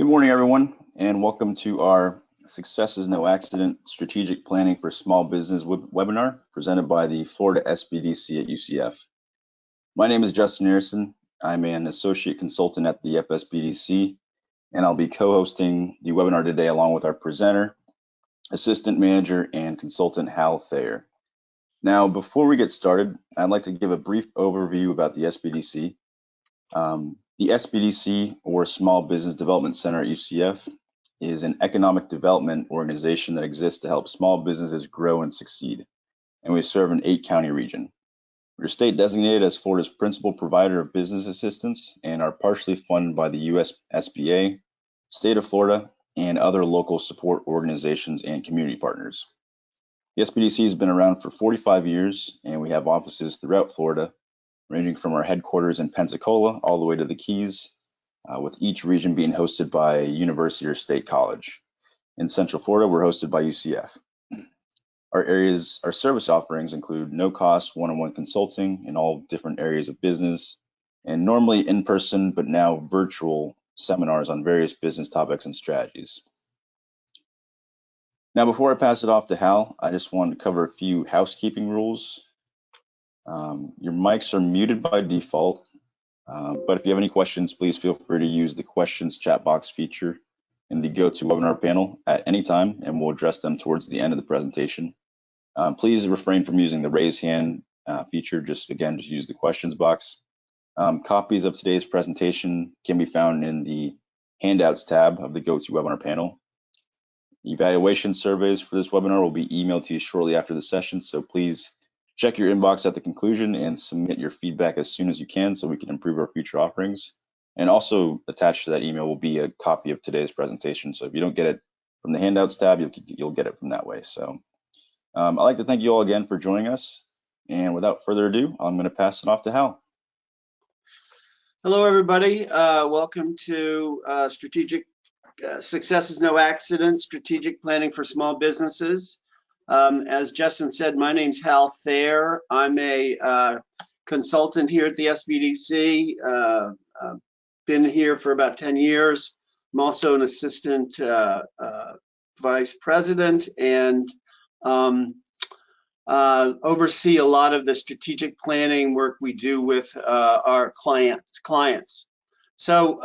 Good morning, everyone, and welcome to our Success is No Accident Strategic Planning for Small Business webinar presented by the Florida SBDC at UCF. My name is Justin Harrison. I'm an associate consultant at the FSBDC, and I'll be co-hosting the webinar today along with our presenter, assistant manager, and consultant Hal Thayer. Now, before we get started, I'd like to give a brief overview about the SBDC. The SBDC, or Small Business Development Center at UCF, is an economic development organization that exists to help small businesses grow and succeed, and we serve an 8-county region. We're state designated as Florida's principal provider of business assistance and are partially funded by the US SBA, State of Florida, and other local support organizations and community partners. The SBDC has been around for 45 years, and we have offices throughout Florida, ranging from our headquarters in Pensacola all the way to the Keys, with each region being hosted by a university or state college. In Central Florida, we're hosted by UCF. Our service offerings include no-cost one-on-one consulting in all different areas of business, and normally in-person, but now virtual seminars on various business topics and strategies. Now, before I pass it off to Hal, I just wanted to cover a few housekeeping rules. Your mics are muted by default, but if you have any questions, please feel free to use the questions chat box feature in the GoToWebinar panel at any time, and we'll address them towards the end of the presentation. Please refrain from using the raise hand feature. Just use the questions box. Copies of today's presentation can be found in the handouts tab of the GoToWebinar panel. Evaluation surveys for this webinar will be emailed to you shortly after the session, so please check your inbox at the conclusion and submit your feedback as soon as you can so we can improve our future offerings. And also attached to that email will be a copy of today's presentation. So if you don't get it from the handouts tab, you'll get it from that way. So I'd like to thank you all again for joining us. And without further ado, I'm going to pass it off to Hal. Hello, everybody. Welcome to Success is No Accident, Strategic Planning for Small Businesses. As Justin said, my name's Hal Thayer. I'm a consultant here at the SBDC. Been here for about 10 years. I'm also an assistant vice president and oversee a lot of the strategic planning work we do with our clients. So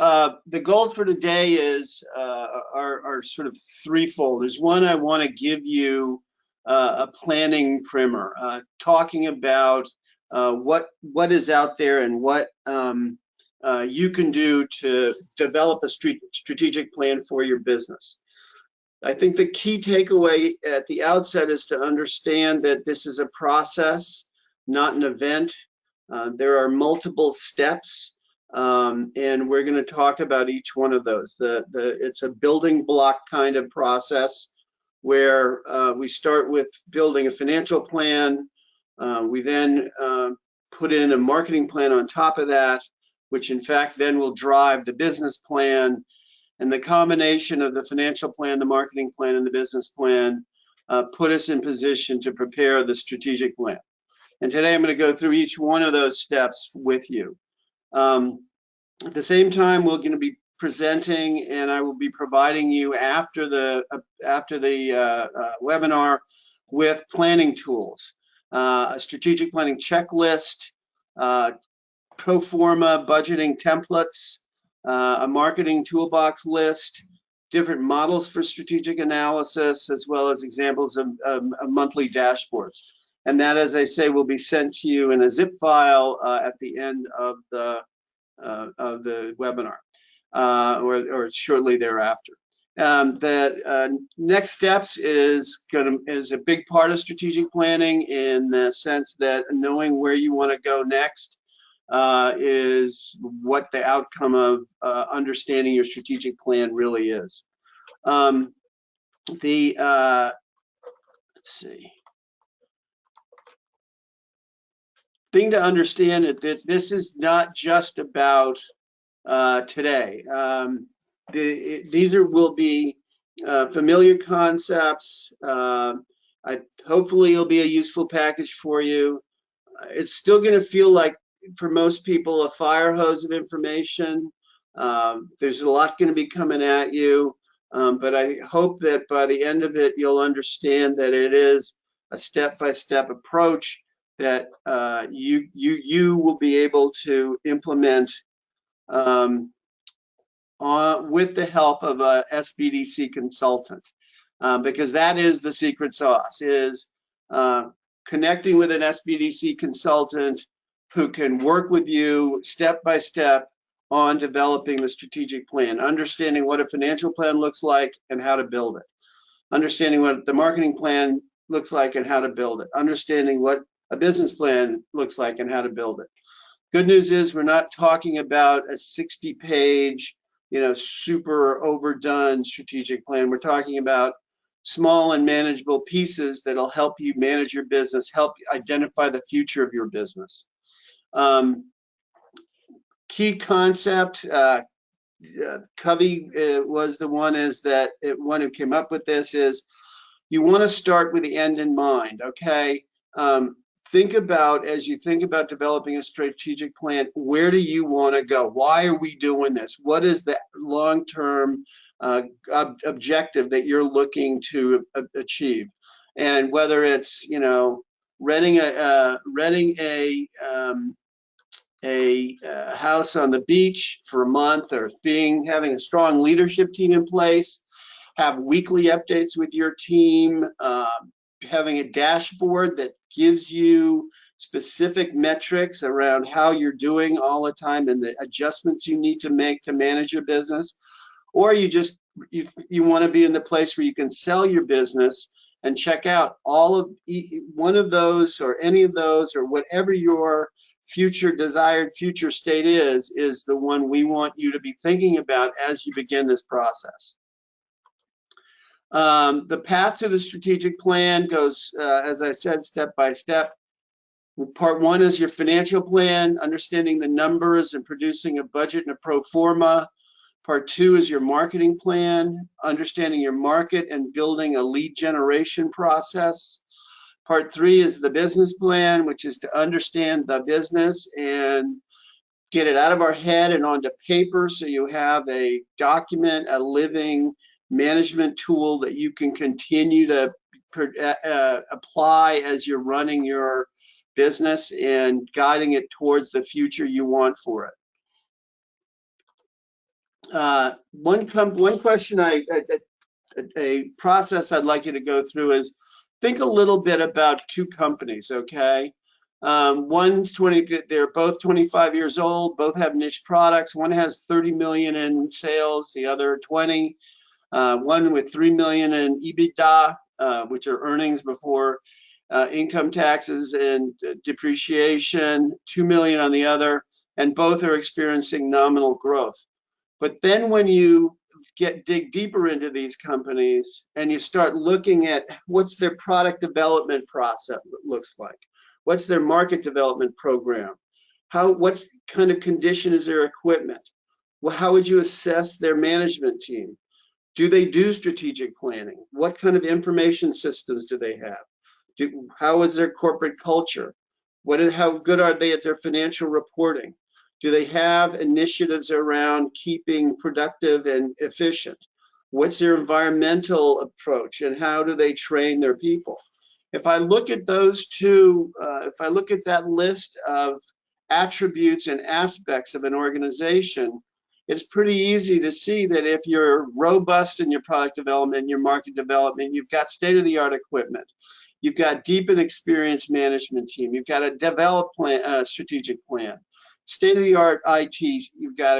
the goals for today are sort of threefold. There's one, I want to give you a planning primer, talking about what is out there and what you can do to develop a strategic plan for your business. I think the key takeaway at the outset is to understand that this is a process, not an event. There are multiple steps, and we're going to talk about each one of those. It's a building block kind of process, where we start with building a financial plan. We then put in a marketing plan on top of that, which in fact then will drive the business plan. And the combination of the financial plan, the marketing plan, and the business plan put us in position to prepare the strategic plan. And today I'm going to go through each one of those steps with you. At the same time, we're going to be presenting, and I will be providing you after the webinar with planning tools, a strategic planning checklist, pro forma budgeting templates, a marketing toolbox list, different models for strategic analysis, as well as examples of monthly dashboards. And that, as I say, will be sent to you in a zip file at the end of the webinar. Or shortly thereafter. The next steps is a big part of strategic planning, in the sense that knowing where you want to go next is what the outcome of understanding your strategic plan really is. Let's see. Thing to understand is that this is not just about today. These will be familiar concepts. Hopefully it'll be a useful package for you. It's still going to feel like, for most people, a fire hose of information. There's a lot going to be coming at you, but I hope that by the end of it, you'll understand that it is a step-by-step approach that you will be able to implement with the help of a SBDC consultant, because that is the secret sauce, is connecting with an SBDC consultant who can work with you step by step on developing the strategic plan, understanding what a financial plan looks like and how to build it, understanding what the marketing plan looks like and how to build it, understanding what a business plan looks like and how to build it. Good news is we're not talking about a 60-page, super overdone strategic plan. We're talking about small and manageable pieces that'll help you manage your business, help identify the future of your business. Key concept, Covey was the one who came up with this, is you want to start with the end in mind, okay? Think about, as you think about developing a strategic plan, where do you want to go? Why are we doing this? What is the long-term objective that you're looking to achieve? And whether it's, renting a house on the beach for a month, or having a strong leadership team in place, have weekly updates with your team, having a dashboard that gives you specific metrics around how you're doing all the time and the adjustments you need to make to manage your business. Or you want to be in the place where you can sell your business and check out one of those or any of those, or whatever your desired future state is the one we want you to be thinking about as you begin this process. The path to the strategic plan goes, as I said, step by step. Part one is your financial plan, understanding the numbers and producing a budget and a pro forma. Part two is your marketing plan, understanding your market and building a lead generation process. Part three is the business plan, which is to understand the business and get it out of our head and onto paper, so you have a document, a living management tool that you can continue to apply as you're running your business and guiding it towards the future you want for it. One question, a process I'd like you to go through is think a little bit about two companies, okay? One's they're both 25 years old, both have niche products. One has 30 million in sales, the other 20. One with 3 million in EBITDA, which are earnings before income taxes and depreciation, 2 million on the other, and both are experiencing nominal growth. But then when you dig deeper into these companies and you start looking at what's their product development process looks like, what's their market development program, what kind of condition is their equipment, well, how would you assess their management team? Do they do strategic planning? What kind of information systems do they have? How is their corporate culture? How good are they at their financial reporting? Do they have initiatives around keeping productive and efficient? What's their environmental approach, and how do they train their people? If I look at those two, if I look at that list of attributes and aspects of an organization, it's pretty easy to see that if you're robust in your product development and your market development, you've got state-of-the-art equipment, you've got deep and experienced management team, you've got a developed strategic plan, state-of-the-art IT, you've got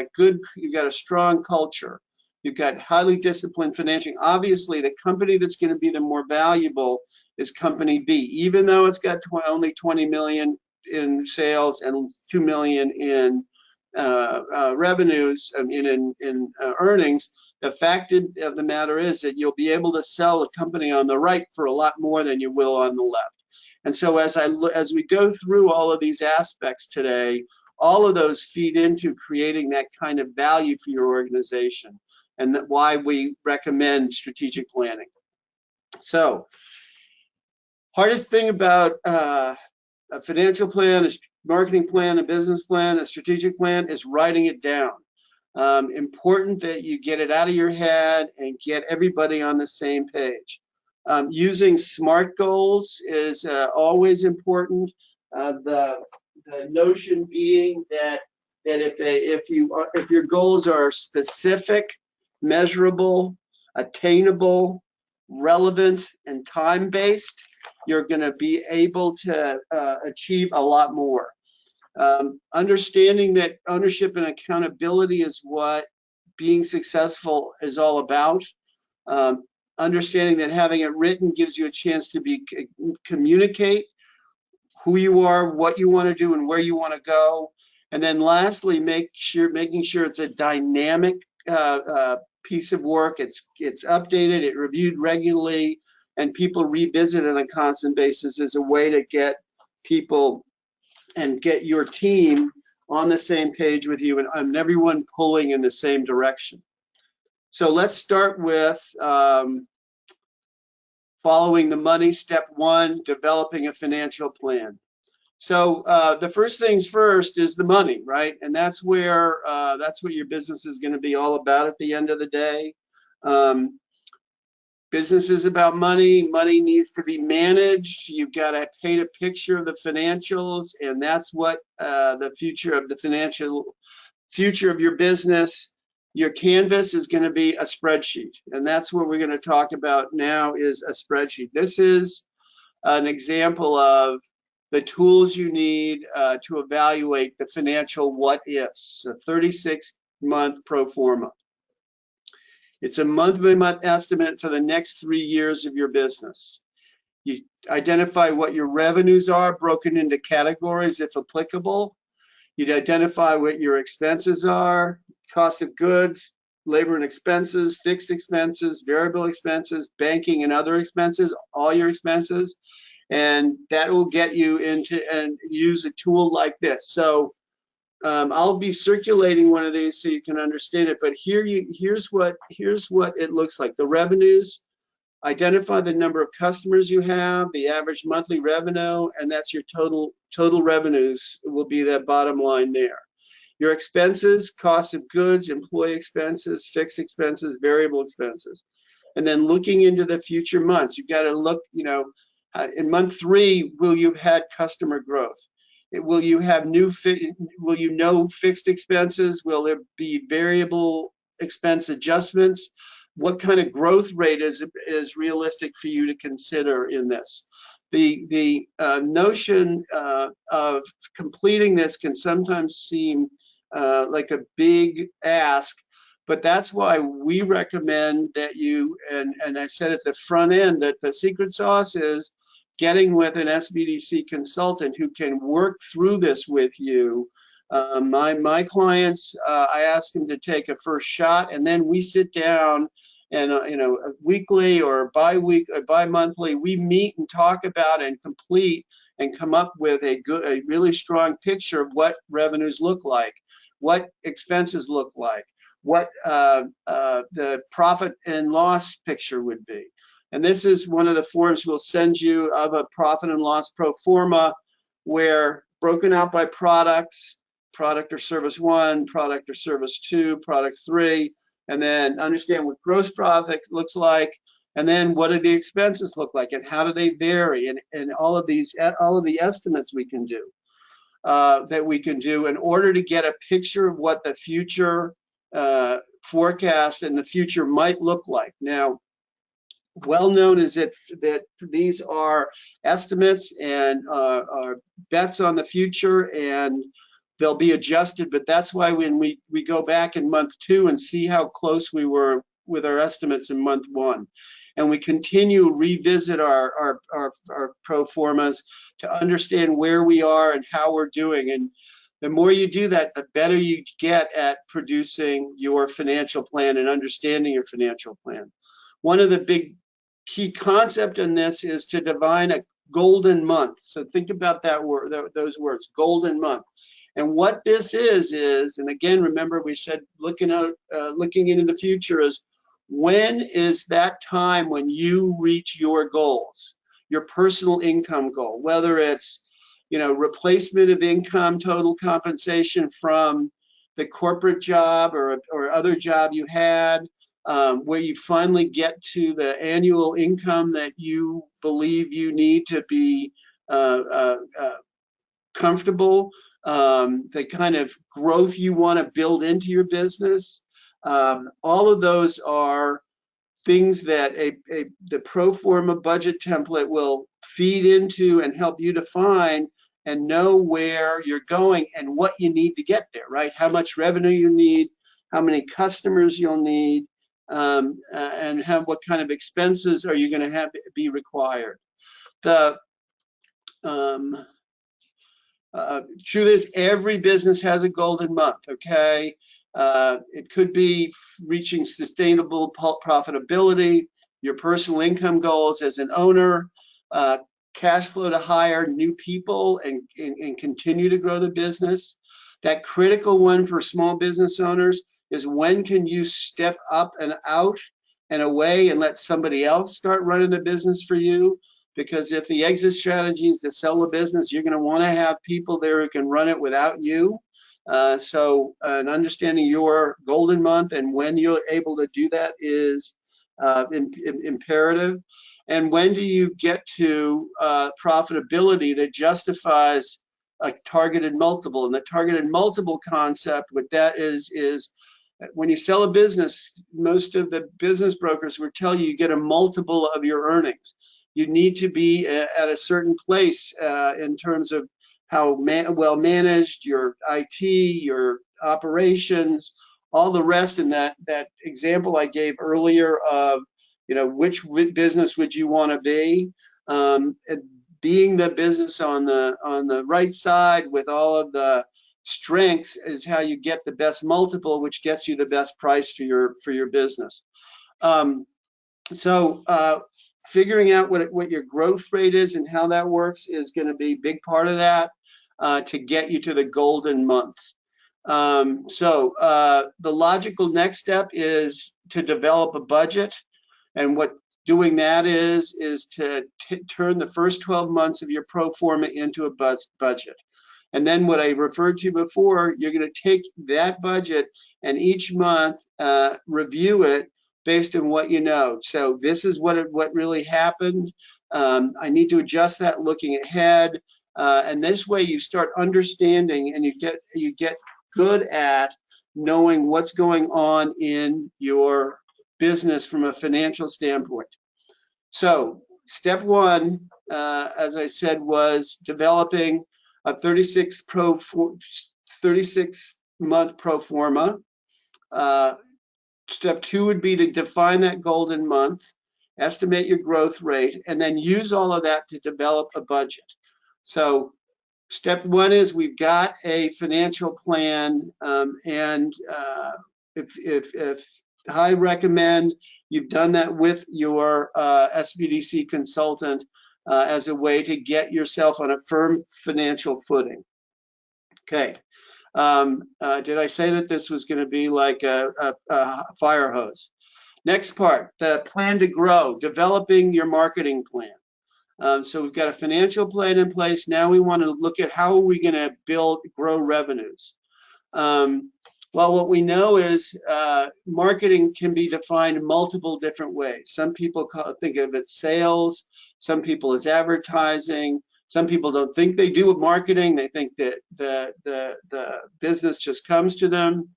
a strong culture, you've got highly disciplined financing. Obviously, the company that's going to be the more valuable is company B, even though it's got only 20 million in sales and 2 million in revenues, in earnings. The fact of the matter is that you'll be able to sell a company on the right for a lot more than you will on the left. And so as we go through all of these aspects today, all of those feed into creating that kind of value for your organization, and that's why we recommend strategic planning. So, hardest thing about a financial plan, a marketing plan, a business plan, a strategic plan is writing it down. Important that you get it out of your head and get everybody on the same page. Using SMART goals is always important. The notion being that if your goals are specific, measurable, attainable, relevant, and time-based, you're going to be able to achieve a lot more. Understanding that ownership and accountability is what being successful is all about. Understanding that having it written gives you a chance to communicate who you are, what you want to do, and where you want to go. And then lastly, making sure it's a dynamic piece of work. It's updated, it reviewed regularly, and people revisit it on a constant basis as a way to get people and get your team on the same page with you and everyone pulling in the same direction. So let's start with following the money. Step one, developing a financial plan. So the first things first is the money, right? And that's where that's what your business is going to be all about at the end of the day. Business is about money. Money needs to be managed. You've got to paint a picture of the financials, and that's what the future of your business. Your canvas is going to be a spreadsheet, and that's what we're going to talk about now is a spreadsheet. This is an example of the tools you need to evaluate the financial what ifs, a 36-month pro forma. It's a month-by-month estimate for the next 3 years of your business. You identify what your revenues are, broken into categories if applicable. You'd identify what your expenses are, cost of goods, labor and expenses, fixed expenses, variable expenses, banking and other expenses, all your expenses. And that will get you into and use a tool like this. So I'll be circulating one of these so you can understand it. But here's what it looks like. The revenues, identify the number of customers you have, the average monthly revenue, and that's your total revenues will be that bottom line there. Your expenses, cost of goods, employee expenses, fixed expenses, variable expenses. And then looking into the future months, you've got to look, in month 3, will you have had customer growth? Will you have will you know fixed expenses? Will there be variable expense adjustments? What kind of growth rate is realistic for you to consider in this? The notion of completing this can sometimes seem like a big ask, but that's why we recommend that you, and I said at the front end that the secret sauce is getting with an SBDC consultant who can work through this with you. My clients, I ask them to take a first shot, and then we sit down and weekly or bi-monthly, we meet and talk about and complete and come up with a really strong picture of what revenues look like, what expenses look like, what the profit and loss picture would be. And this is one of the forms we'll send you of a profit and loss pro forma, where broken out by products, product or service 1, product or service 2, product 3, and then understand what gross profit looks like, and then what do the expenses look like, and how do they vary, and all of the estimates we can do in order to get a picture of what the future forecast and the future might look like. Now, well known is that these are estimates and are bets on the future, and they'll be adjusted. But that's why when we go back in month 2 and see how close we were with our estimates in month 1, and we continue revisit our pro formas to understand where we are and how we're doing. And the more you do that, the better you get at producing your financial plan and understanding your financial plan. One of the big key concept in this is to define a golden month. So think about that word, those words, golden month. And what this is, and again, remember we said looking into the future is, when is that time when you reach your goals, your personal income goal, whether it's replacement of income, total compensation from the corporate job or other job you had, where you finally get to the annual income that you believe you need to be comfortable, the kind of growth you want to build into your business. All of those are things that the pro forma budget template will feed into and help you define and know where you're going and what you need to get there, right? How much revenue you need, how many customers you'll need, and what kind of expenses are you going to have be required. The truth is, every business has a golden month, okay? It could be reaching sustainable profitability, your personal income goals as an owner, cash flow to hire new people and continue to grow the business. That critical one for small business owners is, when can you step up and out and away and let somebody else start running the business for you? Because if the exit strategy is to sell the business, you're going to want to have people there who can run it without you. So understanding your golden month and when you're able to do that is imperative. And when do you get to profitability that justifies a targeted multiple? And the targeted multiple concept, what that is when you sell a business, most of the business brokers will tell you get a multiple of your earnings. You need to be at a certain place in terms of how well managed your IT, your operations, all the rest in that example I gave earlier of, which business would you want to be? Being the business on the right side with all of the strengths is how you get the best multiple, which gets you the best price for your business. Figuring out what your growth rate is and how that works is going to be a big part of that to get you to the golden month. The logical next step is to develop a budget, and what doing that is to turn the first 12 months of your pro forma into a budget. And then what I referred to before, you're going to take that budget and each month review it based on what you know. So this is what really happened. I need to adjust that looking ahead. And this way you start understanding and you get good at knowing what's going on in your business from a financial standpoint. So step one, as I said, was developing a 36-month pro forma. Step two would be to define that golden month, estimate your growth rate, and then use all of that to develop a budget. So step one is we've got a financial plan, and if I recommend you've done that with your SBDC consultant as a way to get yourself on a firm financial footing. Okay. Did I say that this was going to be like a fire hose? Next part, the plan to grow, developing your marketing plan. So we've got a financial plan in place. Now we want to look at how are we going to grow revenues. Well, what we know is marketing can be defined multiple different ways. Some people think of it sales, some people as advertising. Some people don't think they do with marketing. They think that the business just comes to them.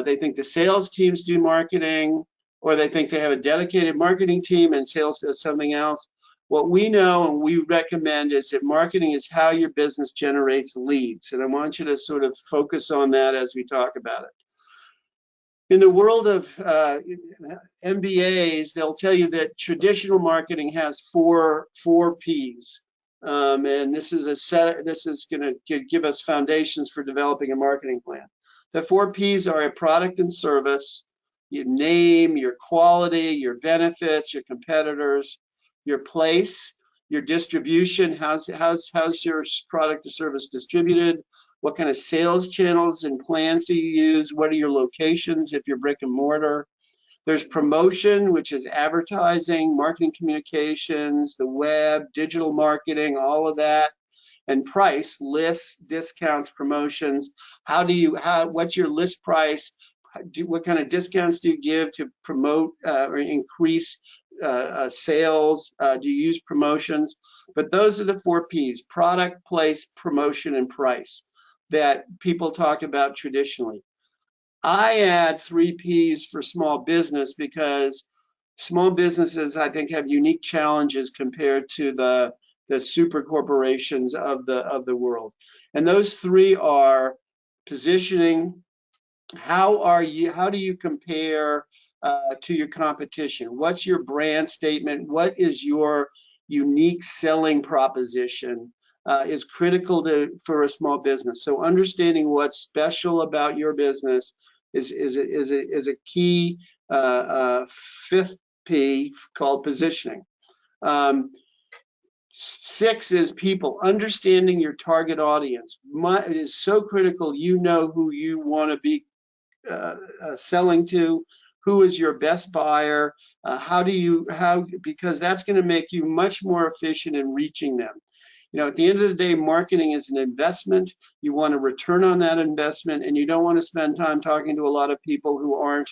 They think the sales teams do marketing, or they think they have a dedicated marketing team and sales does something else. What we know and we recommend is that marketing is how your business generates leads. And I want you to sort of focus on that as we talk about it. In the world of MBAs, they'll tell you that traditional marketing has four Ps. And this is going to give us foundations for developing a marketing plan. The 4 Ps are a product and service, your name, your quality, your benefits, your competitors, your place, your distribution, how's your product or service distributed, what kind of sales channels and plans do you use, what are your locations if you're brick and mortar. There's promotion, which is advertising, marketing communications, the web, digital marketing, all of that. and price, lists, discounts, promotions. What's your list price? What kind of discounts do you give to promote or increase sales? Do you use promotions? But those are the 4 P's: product, place, promotion, and price, that people talk about traditionally. I add 3 P's for small business because small businesses, I think, have unique challenges compared to the super corporations of the world. And those 3 are positioning. How do you compare to your competition? What's your brand statement? What is your unique selling proposition is critical for a small business. So understanding what's special about your business is a key 5th P, called positioning. 6 is people. Understanding your target audience it is so critical. You know who you want to be selling to, who is your best buyer, because that's going to make you much more efficient in reaching them. You know, at the end of the day, marketing is an investment. You want a return on that investment, and you don't want to spend time talking to a lot of people who aren't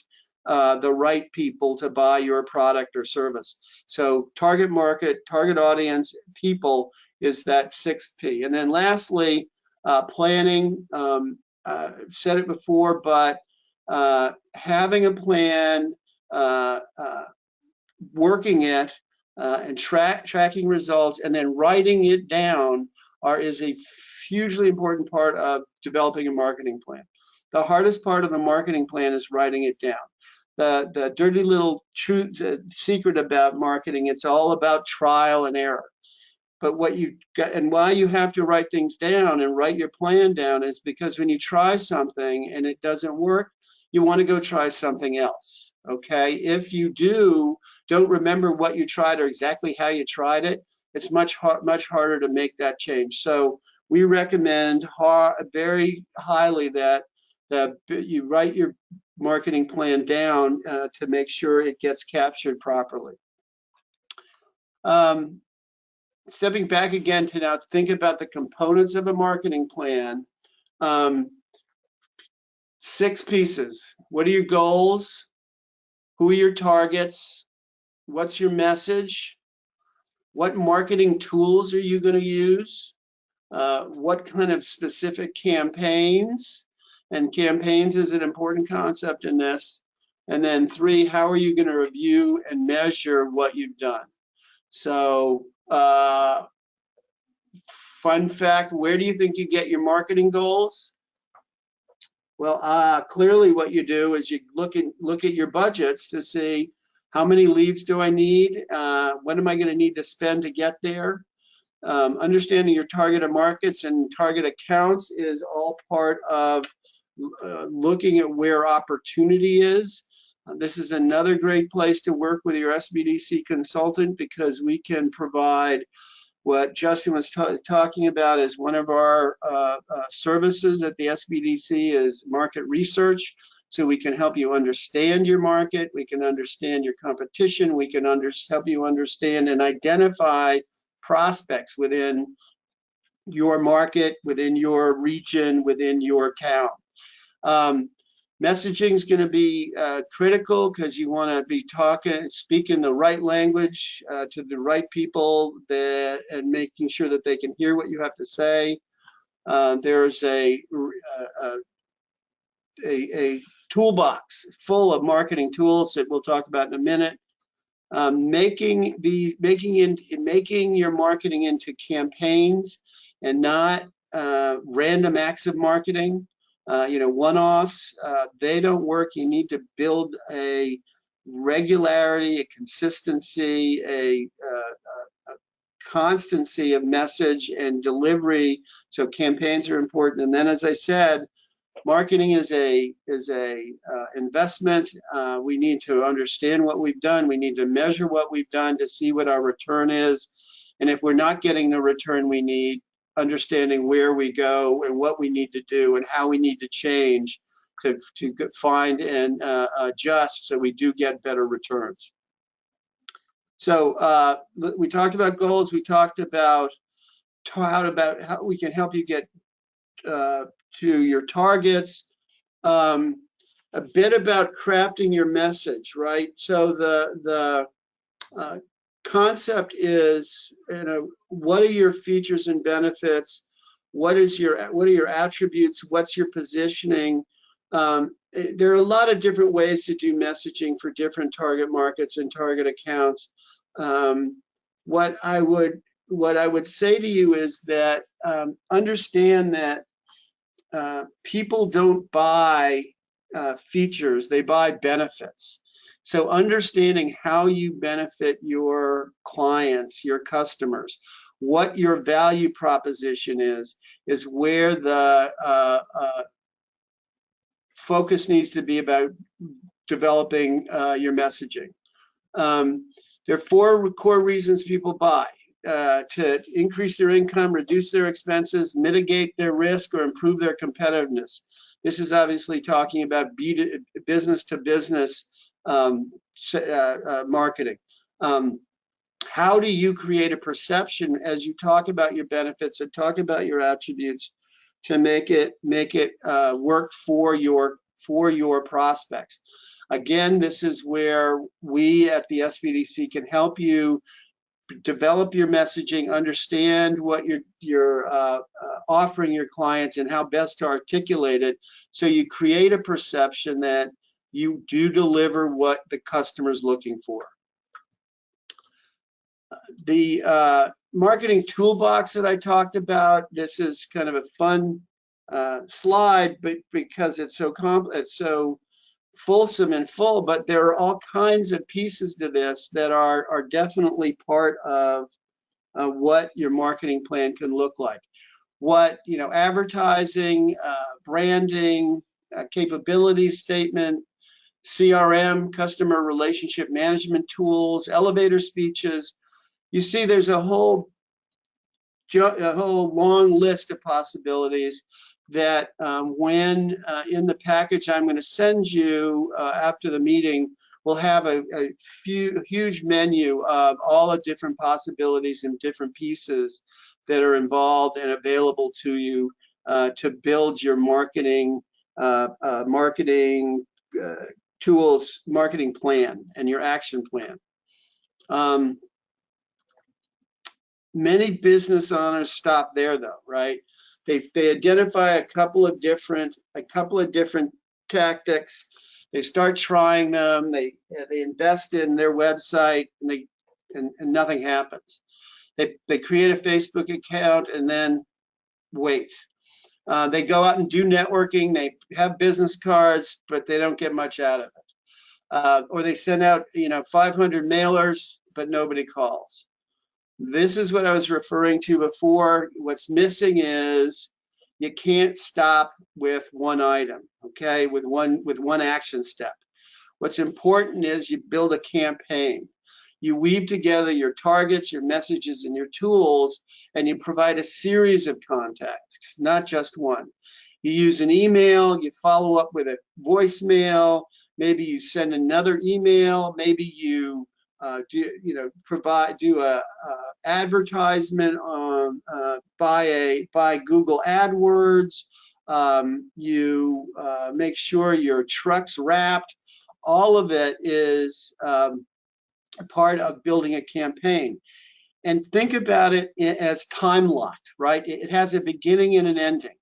the right people to buy your product or service. So target market, target audience, people is that 6th P. And then lastly, planning. Said it before, but having a plan, working it, and tracking results, and then writing it down is a hugely important part of developing a marketing plan. The hardest part of a marketing plan is writing it down. The dirty little secret about marketing, it's all about trial and error. But what you got, and why you have to write things down and write your plan down, is because when you try something and it doesn't work, you want to go try something else. Okay, if you don't remember what you tried or exactly how you tried it, it's much harder to make that change. So we recommend very highly that you write your marketing plan down to make sure it gets captured properly. Stepping back again to now think about the components of a marketing plan. 6 pieces. What are your goals? Who are your targets? What's your message? What marketing tools are you going to use? What kind of specific campaigns? And campaigns is an important concept in this. And then 3, how are you going to review and measure what you've done? So, fun fact, where do you think you get your marketing goals? Well, clearly what you do is you look at your budgets to see how many leads do I need? What am I going to need to spend to get there? Understanding your target markets and target accounts is all part of looking at where opportunity is. This is another great place to work with your SBDC consultant, because we can provide what Justin was talking about as one of our services at the SBDC is market research. So we can help you understand your market, we can understand your competition, we can help you understand and identify prospects within your market, within your region, within your town. Messaging is going to be critical, because you want to be speaking the right language to the right people, and making sure that they can hear what you have to say. There's a toolbox full of marketing tools that we'll talk about in a minute. Making your marketing into campaigns and not random acts of marketing. One-offs, they don't work. You need to build a regularity, a consistency, a constancy of message and delivery. So campaigns are important. And then, as I said, marketing is a investment. We need to understand what we've done. We need to measure what we've done to see what our return is. And if we're not getting the return we need, understanding where we go and what we need to do and how we need to change to find and adjust so we do get better returns. So we talked about goals, we talked about taught about how we can help you get to your targets. A bit about crafting your message, right? So the concept is, what are your features and benefits? What are your attributes? What's your positioning? There are a lot of different ways to do messaging for different target markets and target accounts. What I would say to you is that understand that people don't buy features, they buy benefits. So understanding how you benefit your clients, your customers, what your value proposition is where the focus needs to be about developing your messaging. There are 4 core reasons people buy. To increase their income, reduce their expenses, mitigate their risk, or improve their competitiveness. This is obviously talking about business to business marketing. How do you create a perception as you talk about your benefits and talk about your attributes to make it work for your prospects? Again, this is where we at the SBDC can help you develop your messaging, understand what you're offering your clients and how best to articulate it, so you create a perception that you do deliver what the customer's looking for. The marketing toolbox that I talked about, this is kind of a fun slide, but because it's so fulsome and full, but there are all kinds of pieces to this that are definitely part of what your marketing plan can look like. What, advertising, branding, capability statement, CRM, customer relationship management tools, elevator speeches. You see, there's a whole long list of possibilities that when in the package I'm going to send you after the meeting, we'll have a huge menu of all the different possibilities and different pieces that are involved and available to you to build your marketing tools, marketing plan, and your action plan. Many business owners stop there, though, right? They identify a couple of different tactics. They start trying them. They invest in their website, and nothing happens. They create a Facebook account and then wait. They go out and do networking. They have business cards, but they don't get much out of it. Or they send out 500 mailers, but nobody calls. This is what I was referring to before. What's missing is you can't stop with one item, okay, with one action step. What's important is you build a campaign. You weave together your targets, your messages, and your tools, and you provide a series of contacts, not just one. You use an email, you follow up with a voicemail, maybe you send another email, maybe you do a advertisement on by Google AdWords. You make sure your truck's wrapped. All of it is a part of building a campaign. And think about it as time locked, right? It has a beginning and an ending.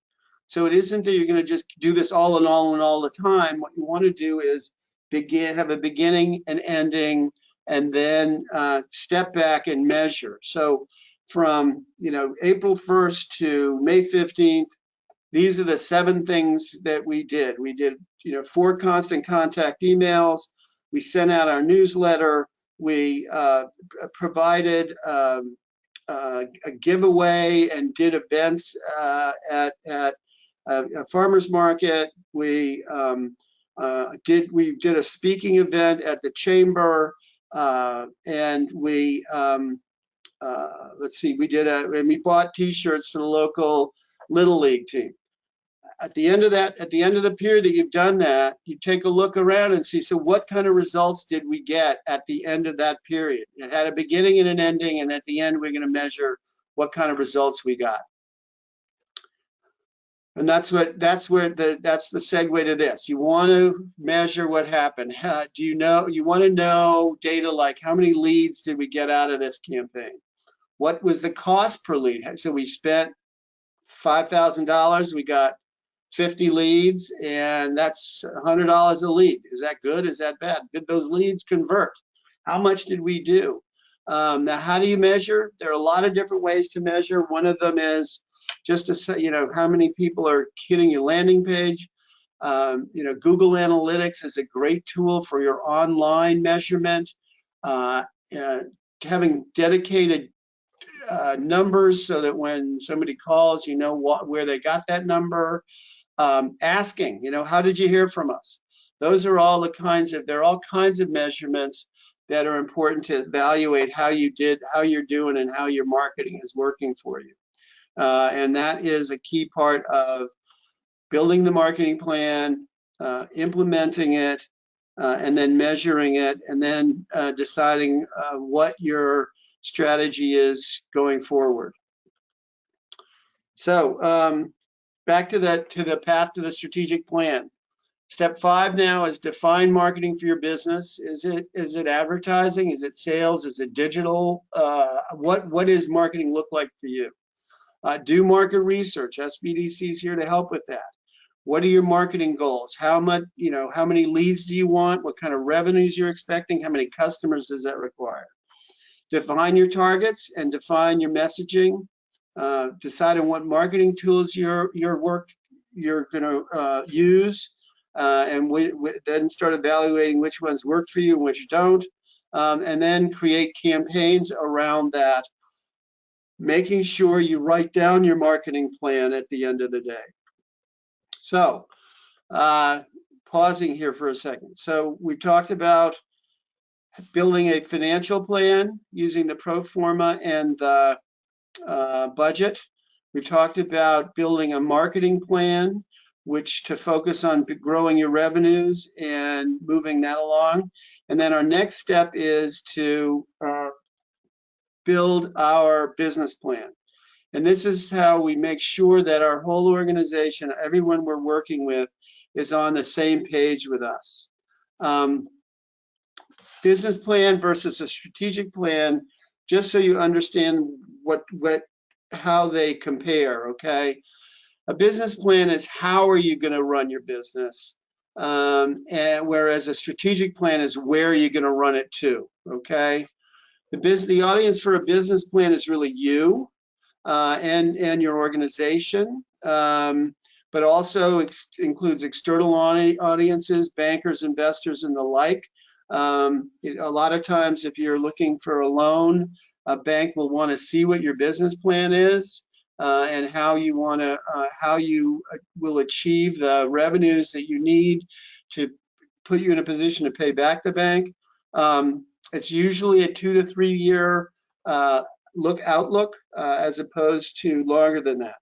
So it isn't that you're going to just do this all the time. What you want to do is have a beginning and ending, and then step back and measure. So from April 1st to May 15th, these are the 7 things that we did. We did 4 constant contact emails. We sent out our newsletter. We provided a giveaway and did events at a farmer's market. We did a speaking event at the chamber. And we we bought T-shirts for the local Little League team. At the end of the period that you've done that, you take a look around and see, so what kind of results did we get at the end of that period? It had a beginning and an ending, and at the end we're going to measure what kind of results we got. And that's the segue to this. You want to measure what happened. You want to know data like how many leads did we get out of this campaign? What was the cost per lead? So we spent $5,000, we got 50 leads, and that's $100 a lead. Is that good? Is that bad? Did those leads convert? How much did we do? Now, how do you measure? There are a lot of different ways to measure. One of them is just to say, how many people are hitting your landing page. Google Analytics is a great tool for your online measurement. Having dedicated numbers so that when somebody calls, you know where they got that number. Asking, how did you hear from us? Those are all there are all kinds of measurements that are important to evaluate how you're doing, and how your marketing is working for you. And that is a key part of building the marketing plan, implementing it, and then measuring it, and then deciding what your strategy is going forward. So back to the path to the strategic plan. Step 5 now is define marketing for your business. Is it advertising? Is it sales? Is it digital? What does marketing look like for you? Do market research. SBDC is here to help with that. What are your marketing goals? How many leads do you want? What kind of revenues you're expecting? How many customers does that require? Define your targets and define your messaging. Decide on what marketing tools you're going to use, and then start evaluating which ones work for you and which don't, and then create campaigns around that, making sure you write down your marketing plan at the end of the day. So pausing here for a second. So we talked about building a financial plan using the pro forma and the budget. We talked about building a marketing plan, which to focus on growing your revenues and moving that along. And then our next step is to build our business plan. And this is how we make sure that our whole organization, everyone we're working with, is on the same page with us. Business plan versus a strategic plan, just so you understand how they compare, okay? A business plan is how are you going to run your business, and whereas a strategic plan is where you're going to run it to, okay? The audience for a business plan is really you and your organization, but also includes external audiences, bankers, investors, and the like. A lot of times, if you're looking for a loan, a bank will want to see what your business plan is, and how you will achieve the revenues that you need to put you in a position to pay back the bank. It's usually a 2 to 3 year outlook, as opposed to longer than that.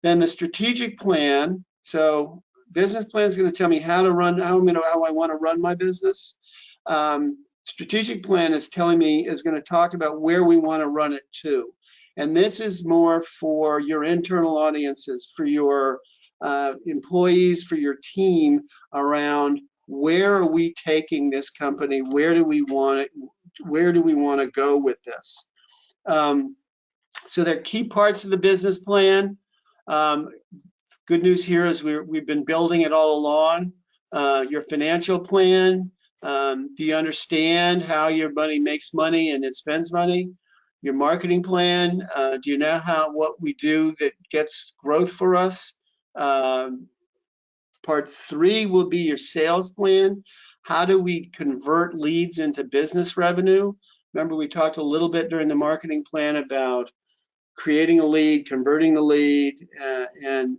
Then the strategic plan. So business plan is going to tell me how I want to run my business. Strategic plan is going to talk about where we want to run it to. And this is more for your internal audiences, for your employees, for your team, around where are we taking this company? Where do we want to go with this? So they're key parts of the business plan. Good news here is we've been building it all along. Your financial plan. Do you understand how your money makes money and it spends money? Your marketing plan. Do you know what we do that gets growth for us? Part 3 will be your sales plan. How do we convert leads into business revenue? Remember, we talked a little bit during the marketing plan about creating a lead, converting the lead, and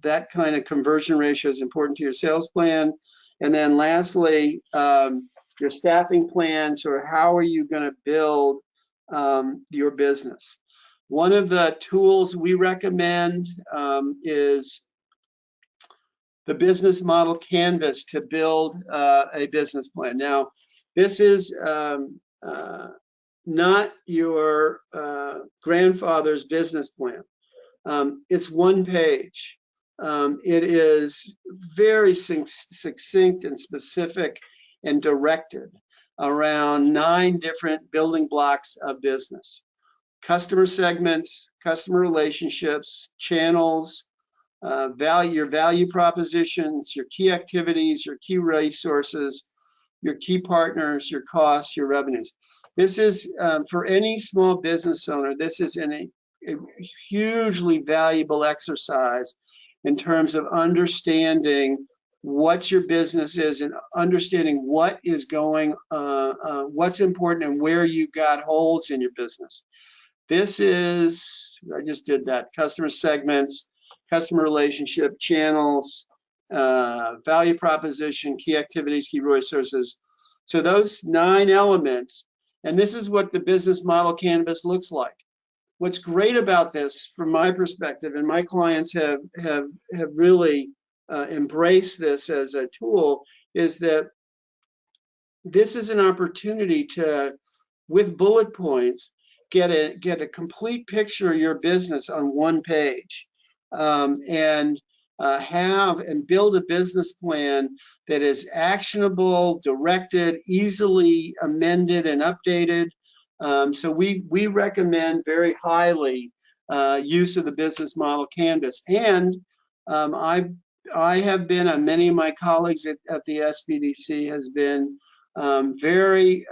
that kind of conversion ratio is important to your sales plan. And then lastly, your staffing plans, or how are you going to build your business? One of the tools we recommend is the business model canvas to build a business plan. Now, this is not your grandfather's business plan. It's one page. It is very succinct and specific and directed around 9 different building blocks of business: customer segments, customer relationships, channels, your value propositions, your key activities, your key resources, your key partners, your costs, your revenues. This is, for any small business owner, this is a hugely valuable exercise in terms of understanding what your business is and understanding what is going, what's important and where you've got holes in your business. This is, I just did that, customer segments, customer relationship, channels, value proposition, key activities, key resources. So those 9 elements, and this is what the business model canvas looks like. What's great about this, from my perspective, and my clients have really embraced this as a tool, is that this is an opportunity to, with bullet points, get a complete picture of your business on one page, and have and build a business plan that is actionable, directed, easily amended and updated. So we recommend very highly use of the business model canvas. And I have been, and many of my colleagues at the SBDC has been very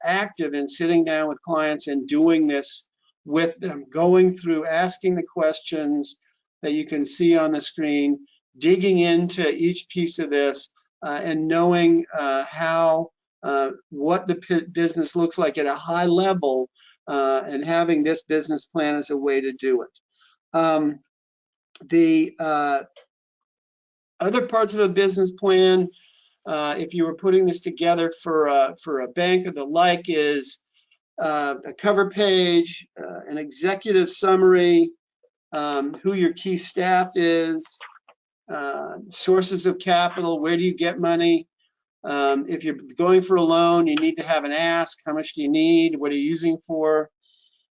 active in sitting down with clients and doing this with them, going through, asking the questions that you can see on the screen, digging into each piece of this, and knowing what the business looks like at a high level, and having this business plan as a way to do it. The other parts of a business plan, if you were putting this together for a bank or the like, is a cover page, an executive summary, who your key staff is, sources of capital, where do you get money? If you're going for a loan, you need to have an ask, how much do you need, what are you using for,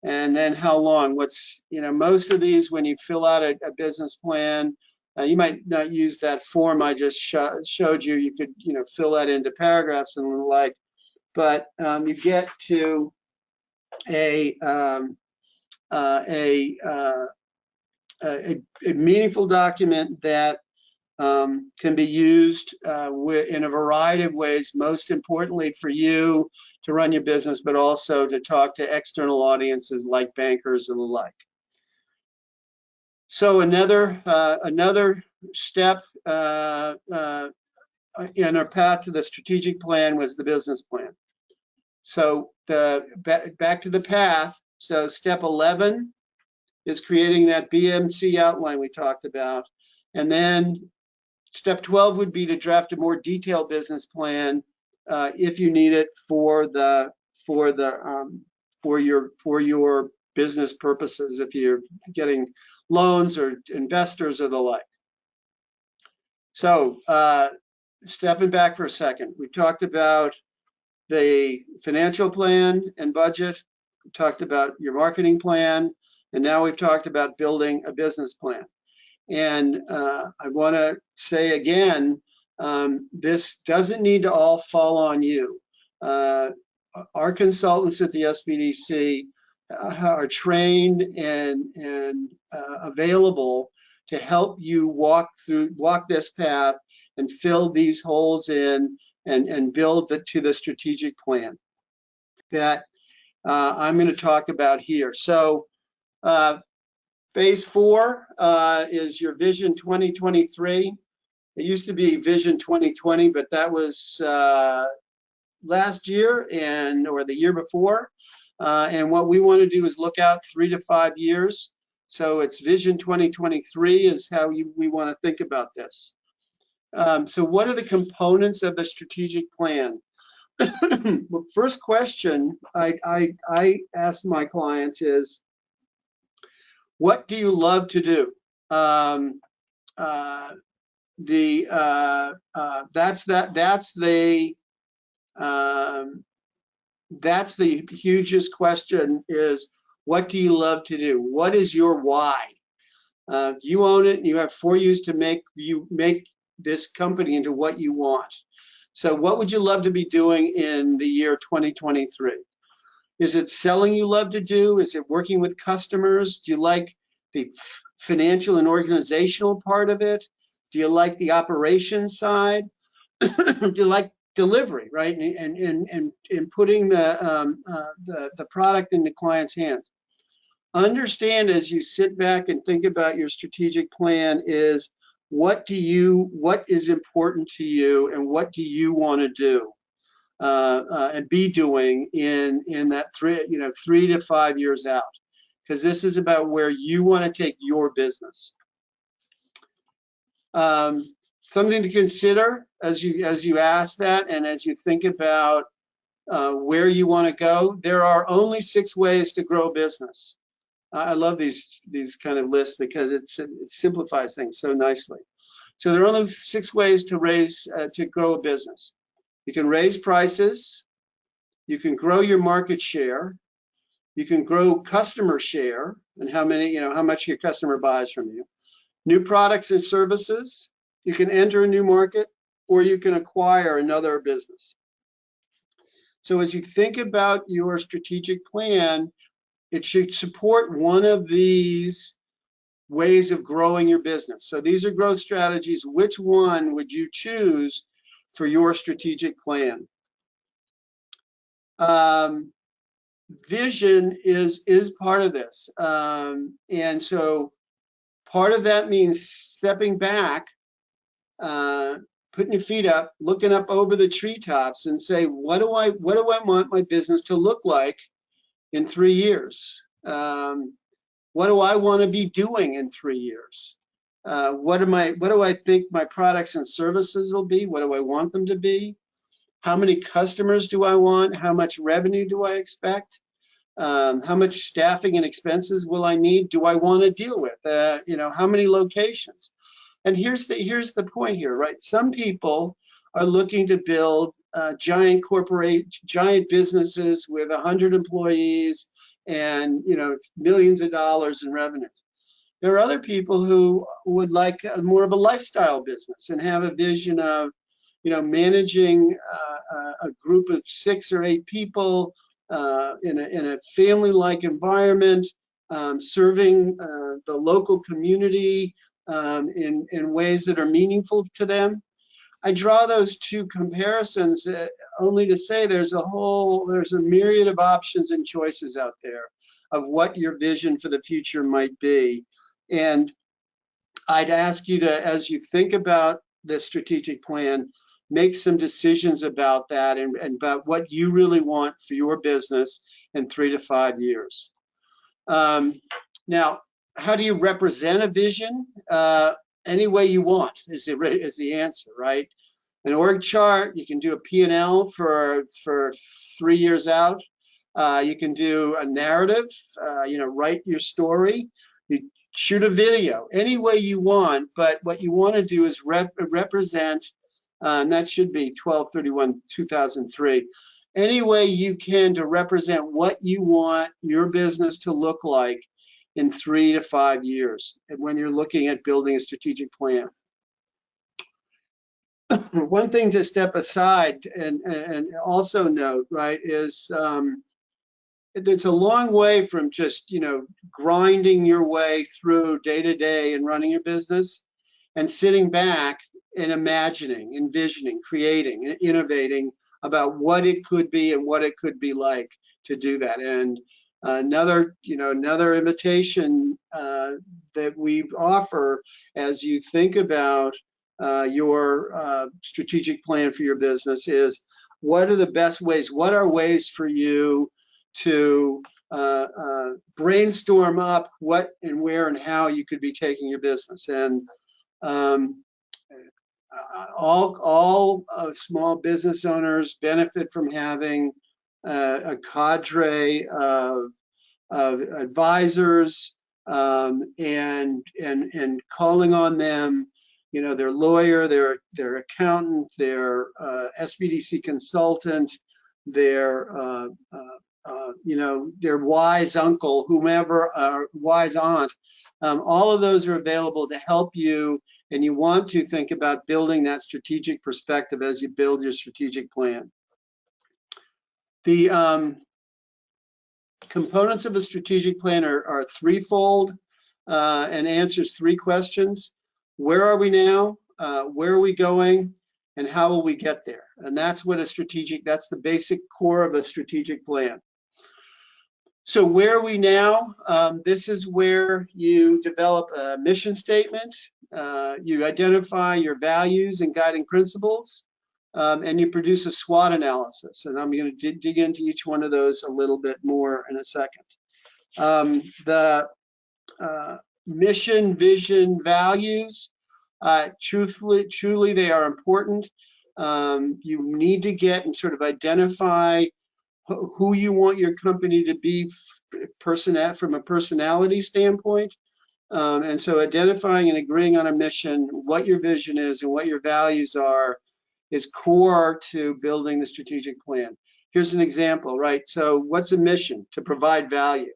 and then how long. What's, most of these, when you fill out a business plan, you might not use that form I just showed you. You could, fill that into paragraphs and the like, but you get to a meaningful document that can be used in a variety of ways, most importantly for you to run your business, but also to talk to external audiences like bankers and the like. So another step in our path to the strategic plan was the business plan. So back to the path. So step 11 is creating that BMC outline we talked about, and then step 12 would be to draft a more detailed business plan if you need it for your business purposes, if you're getting loans or investors or the like. So stepping back for a second, we talked about the financial plan and budget. We talked about your marketing plan, and now we've talked about building a business plan. And I want to say again, this doesn't need to all fall on you. Our consultants at the SBDC are trained and available to help you walk this path and fill these holes in and build to the strategic plan that I'm going to talk about here. So phase 4 is your Vision 2023. It used to be Vision 2020, but that was last year or the year before. And what we want to do is look out 3 to 5 years. So it's Vision 2023 is how we want to think about this. So what are the components of the strategic plan? Well, first question I ask my clients is, what do you love to do? That's the That's the hugest question: is what do you love to do? What is your why? You own it, and you have 4 years to make this company into what you want. So what would you love to be doing in the year 2023? Is it selling you love to do? Is it working with customers? Do you like the financial and organizational part of it? Do you like the operations side? Do you like delivery, right? And putting the product in the client's hands. Understand as you sit back and think about your strategic plan is what is important to you, and what do you want to do and be doing in that 3 to 5 years out, because this is about where you want to take your business. Something to consider as you ask that, and as you think about where you want to go. There are only 6 ways to grow a business. I love these kind of lists because it simplifies things so nicely. So there are only 6 ways to grow a business. You can raise prices, you can grow your market share, you can grow customer share, and how much your customer buys from you. New products and services, you can enter a new market, or you can acquire another business. So as you think about your strategic plan, it should support one of these ways of growing your business. So these are growth strategies. Which one would you choose for your strategic plan? Vision is part of this. And so part of that means stepping back, putting your feet up, looking up over the treetops and say, what do I want my business to look like in 3 years? What do I want to be doing in 3 years? What do I think my products and services will be? What do I want them to be? How many customers do I want? How much revenue do I expect? How much staffing and expenses will I need? Do I want to deal with? How many locations? And here's the point here, right? Some people are looking to build giant businesses with 100 employees and millions of dollars in revenues. There are other people who would like more of a lifestyle business and have a vision of managing a group of 6 or 8 people in a family-like environment, serving the local community in ways that are meaningful to them. I draw those 2 comparisons only to say there's a myriad of options and choices out there of what your vision for the future might be. And I'd ask you to, as you think about the strategic plan, make some decisions about that and about what you really want for your business in 3 to 5 years. Now, how do you represent a vision? Any way you want is the answer, right? An org chart, you can do a P&L for 3 years out. You can do a narrative, write your story. You shoot a video, any way you want, but what you want to do is represent, and that should be 12/31/2003, any way you can to represent what you want your business to look like in 3 to 5 years, and when you're looking at building a strategic plan. One thing to step aside and also note, right, is it's a long way from just grinding your way through day to day and running your business, and sitting back and imagining, envisioning, creating, and innovating about what it could be and what it could be like to do that. And another invitation that we offer as you think about your strategic plan for your business is, what are the best ways? What are ways for you to brainstorm up what and where and how you could be taking your business? And all small business owners benefit from having a cadre of advisors and calling on them, their lawyer, their accountant, their SBDC consultant, you know, their wise uncle, whomever, wise aunt. All of those are available to help you, and you want to think about building that strategic perspective as you build your strategic plan. The components of a strategic plan are threefold and answers three questions. Where are we now? Where are we going? And how will we get there? And that's what that's the basic core of a strategic plan. So where are we now? This is where you develop a mission statement, you identify your values and guiding principles, and you produce a SWOT analysis. And I'm going to dig into each one of those a little bit more in a second. The mission, vision, values, truly they are important. You need to get and sort of identify who you want your company to be from a personality standpoint. And so identifying and agreeing on a mission, what your vision is and what your values are, is core to building the strategic plan. Here's an example, right? So what's a mission? To provide value.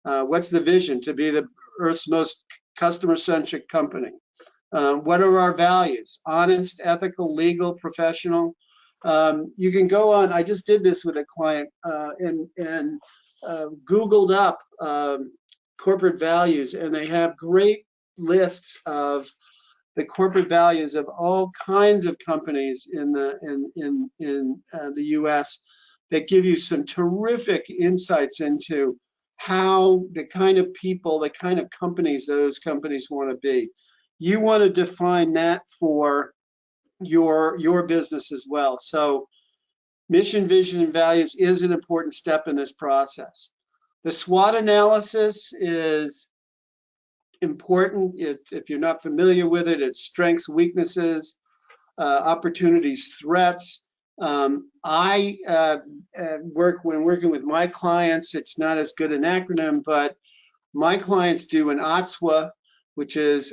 What's the vision? To be the Earth's most customer-centric company. What are our values? Honest, ethical, legal, professional. You can go on. I just did this with a client and Googled up corporate values, and they have great lists of the corporate values of all kinds of companies in the U.S. that give you some terrific insights into how the kind of people, the kind of companies those companies want to be. You want to define that for your business as well. So mission, vision, and values is an important step in this process. The SWOT analysis is important. If you're not familiar with it, it's strengths, weaknesses, opportunities, threats. When working with my clients, it's not as good an acronym, but my clients do an OTSWA, which is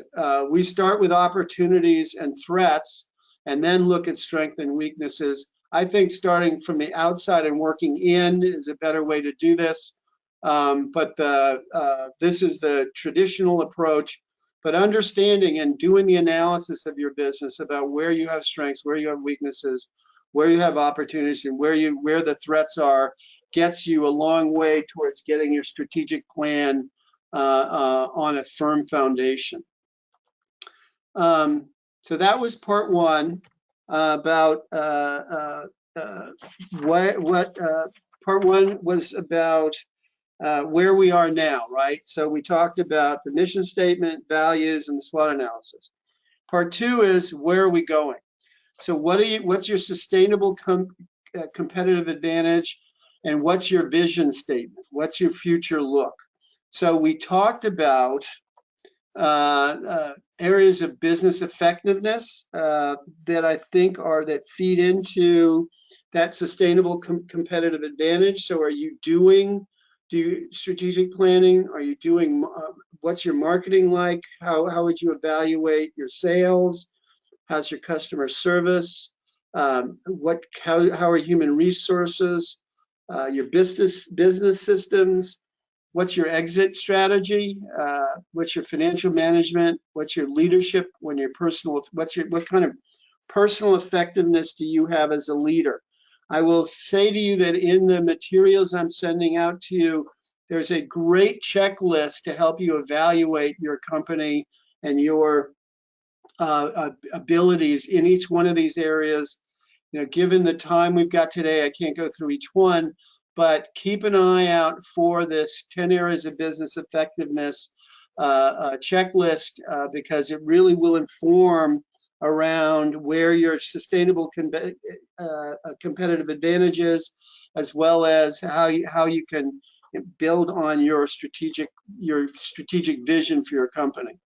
we start with opportunities and threats and then look at strengths and weaknesses. I think starting from the outside and working in is a better way to do this. But this is the traditional approach. But understanding and doing the analysis of your business about where you have strengths, where you have weaknesses, where you have opportunities, and where the threats are, gets you a long way towards getting your strategic plan on a firm foundation. So that was part one about part one was about where we are now, right? So we talked about the mission statement, values, and the SWOT analysis. Part two is where are we going? So what's your sustainable competitive advantage, and what's your vision statement? What's your future look? So we talked about areas of business effectiveness that I think that feed into that sustainable competitive advantage. So are you doing strategic planning? Are you doing, what's your marketing like? How would you evaluate your sales? How's your customer service? How are human resources? Your business systems? What's your exit strategy? What's your financial management? What's your leadership? What kind of personal effectiveness do you have as a leader? I will say to you that in the materials I'm sending out to you, there's a great checklist to help you evaluate your company and your abilities in each one of these areas. You know, given the time we've got today, I can't go through each one, but keep an eye out for this 10 areas of business effectiveness checklist because it really will inform around where your sustainable competitive advantage is, as well as how you can build on your strategic vision for your company.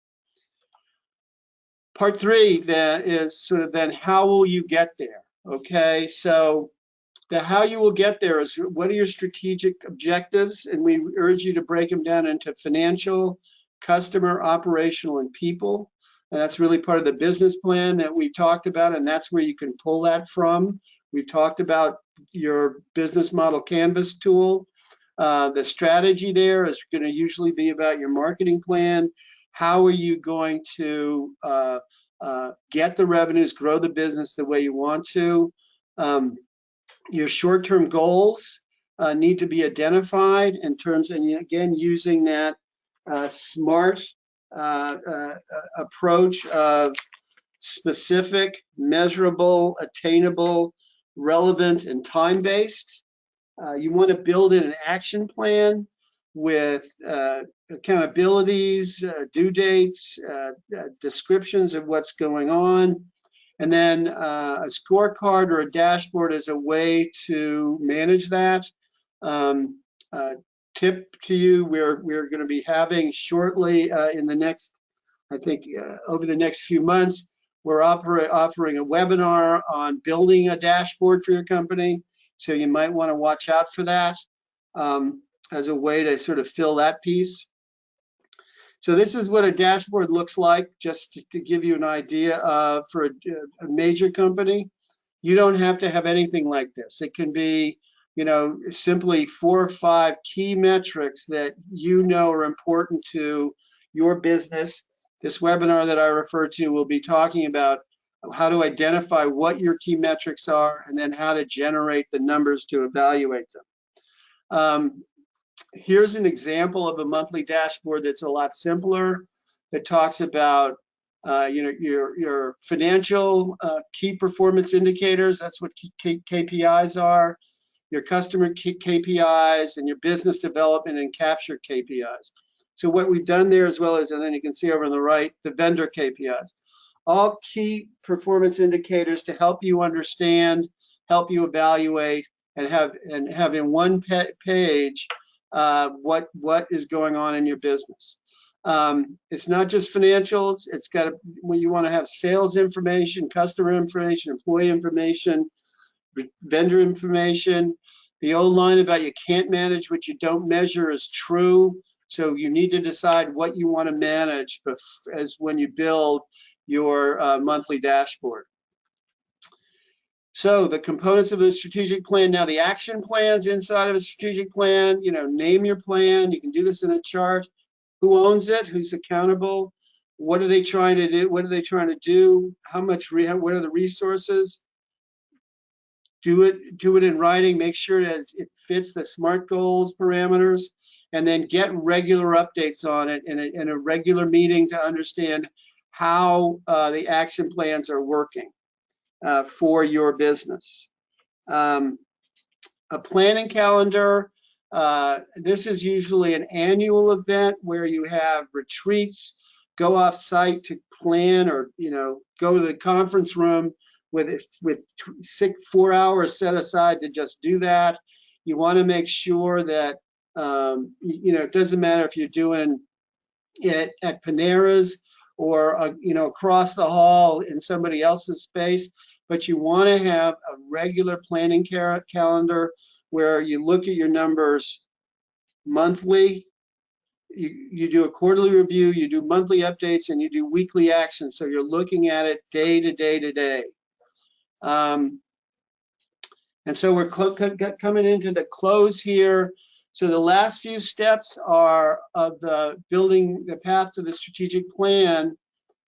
Part three then is sort of then how will you get there? Okay, so the how you will get there is what are your strategic objectives, and we urge you to break them down into financial, customer, operational, and people. And that's really part of the business plan that we talked about, and that's where you can pull that from. We talked about your business model canvas tool. The strategy there is going to usually be about your marketing plan. How are you going to get the revenues, grow the business the way you want to? Your short-term goals need to be identified in terms, and again, using that SMART approach of specific, measurable, attainable, relevant, and time-based. You want to build in an action plan with accountabilities, due dates, descriptions of what's going on, and then a scorecard or a dashboard is a way to manage that. Tip to you, we're going to be having shortly in the next, I think over the next few months, we're offering a webinar on building a dashboard for your company. So you might want to watch out for that as a way to sort of fill that piece. So this is what a dashboard looks like, just to give you an idea for a major company. You don't have to have anything like this. It can be, simply 4 or 5 key metrics that are important to your business. This webinar that I referred to will be talking about how to identify what your key metrics are and then how to generate the numbers to evaluate them. Here's an example of a monthly dashboard that's a lot simpler. That talks about your financial key performance indicators. That's what KPIs are. Your customer KPIs and your business development and capture KPIs. So what we've done there, as well as, and then you can see over on the right, the vendor KPIs. All key performance indicators to help you understand, help you evaluate, and have in one page what is going on in your business. It's not just financials. It's got when you want to have sales information, customer information, employee information, vendor information. The old line about you can't manage what you don't measure is true. So you need to decide what you want to manage as when you build your monthly dashboard. So the components of a strategic plan. Now the action plans inside of a strategic plan, name your plan. You can do this in a chart. Who owns it? Who's accountable? What are they trying to do? What are they trying to do? How much, what are the resources? Do it in writing. Make sure that it fits the SMART goals parameters, and then get regular updates on it in a regular meeting to understand how the action plans are working for your business. A planning calendar. This is usually an annual event where you have retreats, go off site to plan, or go to the conference room with 4 hours set aside to just do that. You want to make sure that it doesn't matter if you're doing it at Panera's or across the hall in somebody else's space, but you want to have a regular planning calendar where you look at your numbers monthly. You do a quarterly review, you do monthly updates, and you do weekly actions. So you're looking at it day to day to day. And so we're coming into the close here. So the last few steps are of the building the path to the strategic plan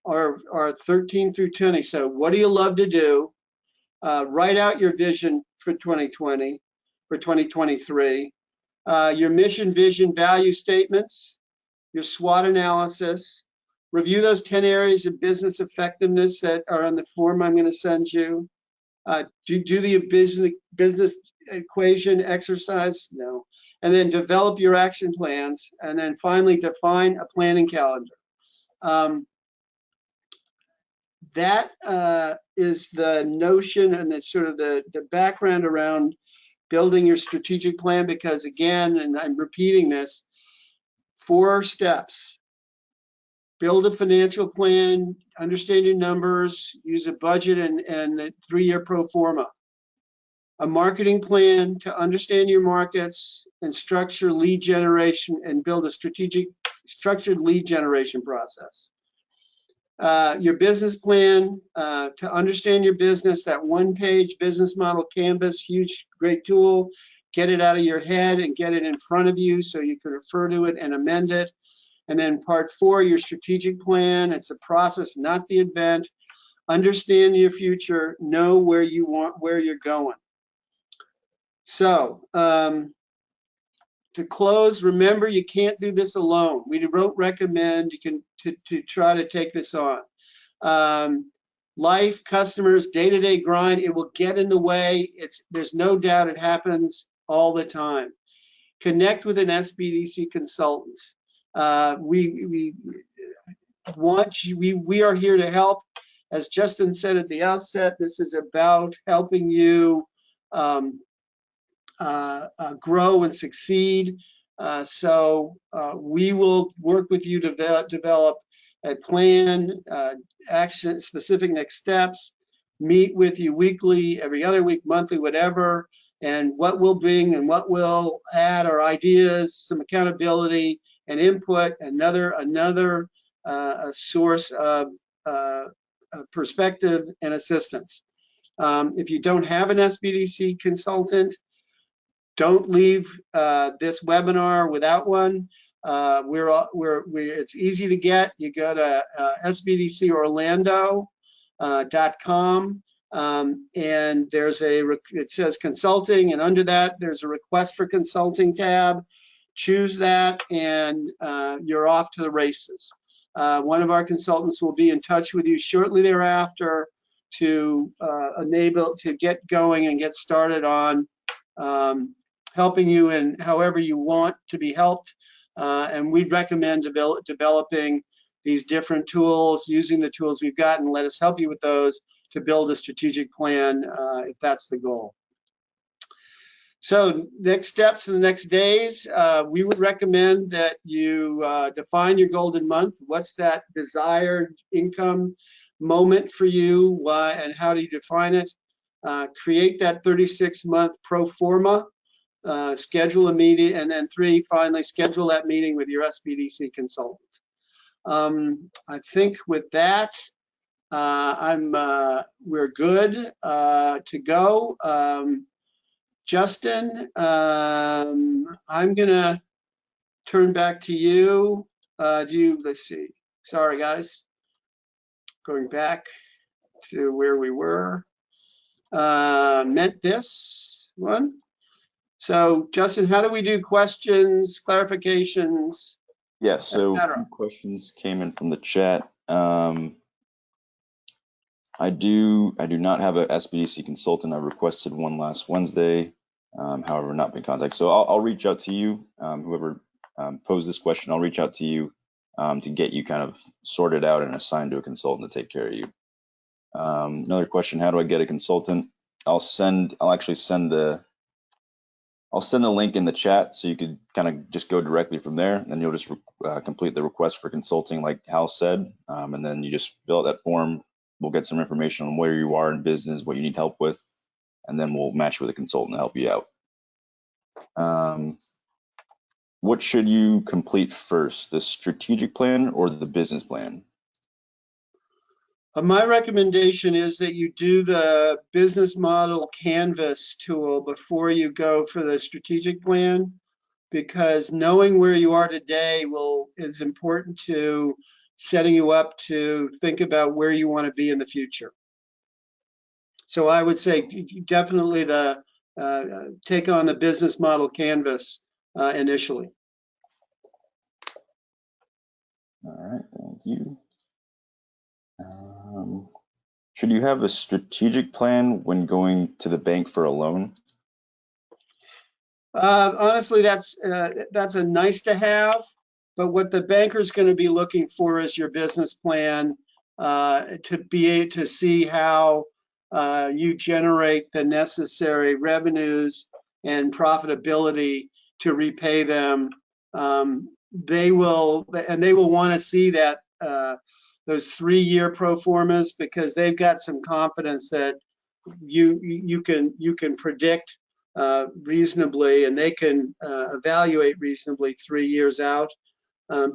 are 13 through 20. So what do you love to do? Write out your vision for 2020, for 2023, your mission, vision, value statements, your SWOT analysis, review those 10 areas of business effectiveness that are on the form I'm going to send you. Do the business equation exercise? No. And then develop your action plans. And then finally, define a planning calendar. That is the notion and the sort of the background around building your strategic plan, because again, and I'm repeating this, 4 steps. Build a financial plan, understand your numbers, use a budget and a 3-year pro forma. A marketing plan to understand your markets and structure lead generation and build a structured lead generation process. your business plan, to understand your business, that one-page business model canvas, huge, great tool. Get it out of your head and get it in front of you so you can refer to it and amend it. And then part 4, your strategic plan. It's a process, not the event. Understand your future, know where you're going. So to close, remember, you can't do this alone. We don't recommend to try to take this on. Life, customers, day-to-day grind, it will get in the way. There's no doubt it happens all the time. Connect with an SBDC consultant. We are here to help. As Justin said at the outset, this is about helping you grow and succeed. So we will work with you to develop a plan, action, specific next steps, meet with you weekly, every other week, monthly, whatever. And what we'll bring and what we'll add are ideas, some accountability and input, another source of perspective and assistance. If you don't have an SBDC consultant, don't leave this webinar without one. It's easy to get. You go to sbdcorlando.com, and it says consulting, and under that there's a request for consulting tab. Choose that, and you're off to the races. One of our consultants will be in touch with you shortly thereafter to get going and get started on helping you in however you want to be helped. And we'd recommend developing these different tools, using the tools we've got, and let us help you with those to build a strategic plan if that's the goal. So next steps in the next days, we would recommend that you define your golden month. What's that desired income moment for you? Why and how do you define it? Create that 36-month pro forma. Schedule a meeting, and then 3, finally, schedule that meeting with your SBDC consultant. I think with that, we're good to go. Justin, I'm gonna turn back to you. Let's see. Sorry, guys. Going back to where we were. Meant this one. So, Justin, how do we do questions, clarifications? Yes, so questions came in from the chat. I do not have a SBDC consultant. I requested one last Wednesday, however, not been contacted. So I'll reach out to you, whoever posed this question. I'll reach out to you to get you kind of sorted out and assigned to a consultant to take care of you. Another question: how do I get a consultant? I'll actually send the link in the chat, so you could kind of just go directly from there, and you'll just complete the request for consulting, like Hal said, and then you just fill out that form. We'll get some information on where you are in business, what you need help with, and then we'll match with a consultant to help you out. What should you complete first, the strategic plan or the business plan? My recommendation is that you do the business model canvas tool before you go for the strategic plan, because knowing where you are today is important to setting you up to think about where you want to be in the future. So I would say definitely take on the business model canvas initially. All right, thank you. Should you have a strategic plan when going to the bank for a loan? Honestly, that's a nice to have, but what the banker's going to be looking for is your business plan to be able to see how you generate the necessary revenues and profitability to repay them. They will want to see that those 3-year pro formas, because they've got some confidence that you can predict reasonably, and they can evaluate reasonably 3 years out.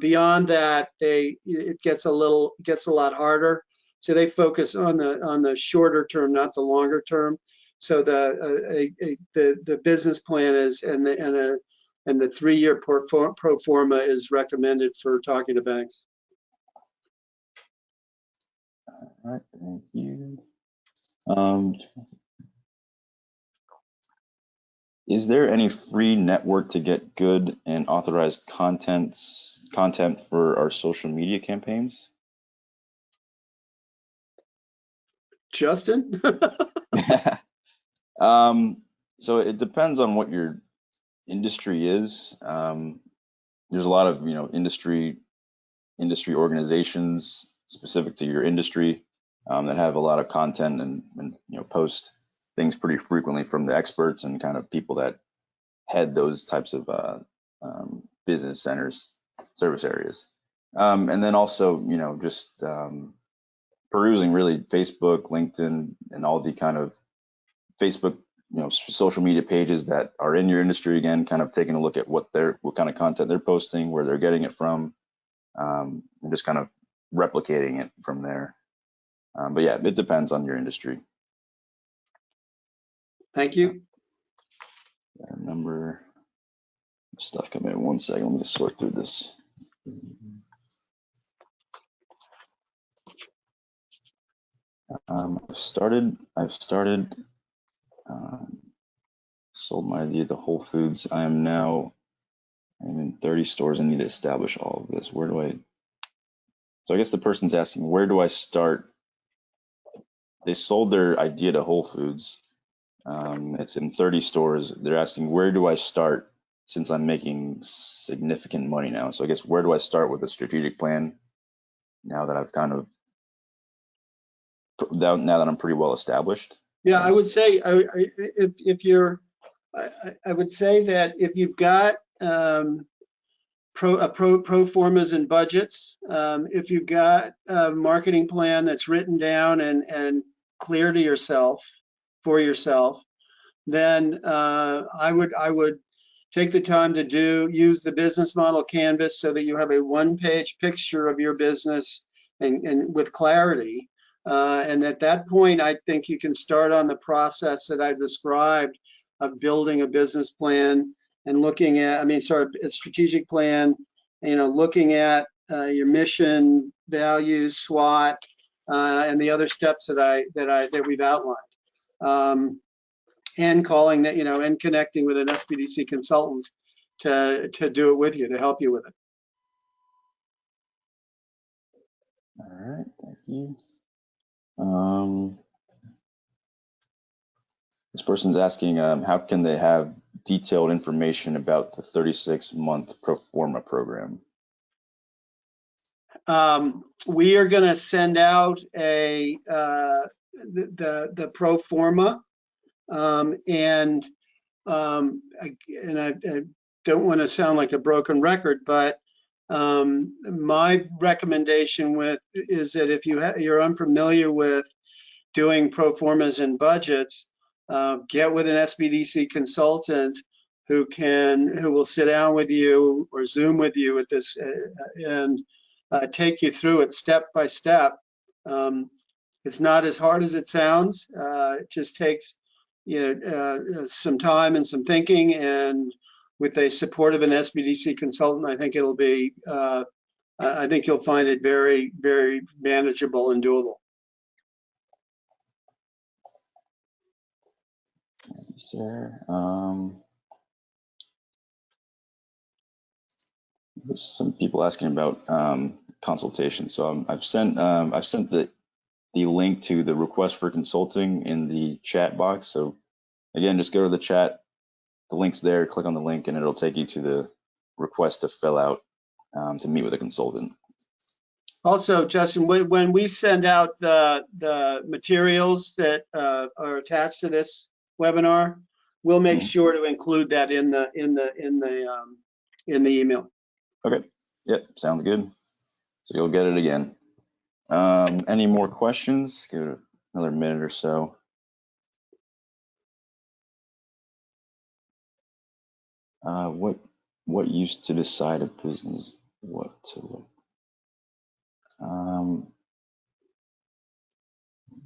Beyond that, it gets a lot harder. So they focus on the shorter term, not the longer term. So the business plan is and the 3-year pro forma is recommended for talking to banks. All right, thank you. Is there any free network to get good and authorized content for our social media campaigns? Justin? So it depends on what your industry is. There's a lot of industry organizations specific to your industry that have a lot of content and post things pretty frequently from the experts and kind of people that head those types of business centers, service areas. And then also, just perusing really Facebook, LinkedIn, and all the kind of Facebook, social media pages that are in your industry. Again, kind of taking a look at what kind of content they're posting, where they're getting it from, and just kind of replicating it from there. But yeah, it depends on your industry. Thank you. I remember stuff coming in 1 second. Let me just sort through this. I've started sold my idea to Whole Foods. I'm in 30 stores and need to establish all of this. Where do I? So I guess the person's asking, where do I start? They sold their idea to Whole Foods. It's in 30 stores. They're asking, where do I start since I'm making significant money now? So I guess, where do I start with a strategic plan now that I've now that I'm pretty well established? Yeah, I would say if you're, I would say that if you've got pro formas and budgets, if you've got a marketing plan that's written down and clear to yourself for yourself, then I would take the time to use the business model canvas so that you have a 1-page picture of your business and with clarity. And at that point, I think you can start on the process that I've described of building a business plan and looking at, a strategic plan, looking at your mission, values, SWOT, and the other steps that we've outlined. And calling that, and connecting with an SBDC consultant to do it with you, to help you with it. All right, thank you. This person's asking, how can they have detailed information about the 36-month pro forma program? We are going to send out the pro forma, and I don't want to sound like a broken record, but my recommendation is that if you're unfamiliar with doing pro formas and budgets, get with an SBDC consultant who will sit down with you or Zoom with you at this and take you through it step by step. It's not as hard as it sounds. It just takes some time and some thinking, and with the support of an SBDC consultant, I think it'll be. I think you'll find it very, very manageable and doable. Sure. There's some people asking about consultation. So I've sent the link to the request for consulting in the chat box. So again, just go to the chat. The link's there. Click on the link, and it'll take you to the request to fill out to meet with a consultant. Also, Justin, when we send out the materials that are attached to this webinar, we'll make sure to include that in the email. Okay. Yep. Sounds good. So you'll get it again. Any more questions? Give it another minute or so. What used to decide a business What to look.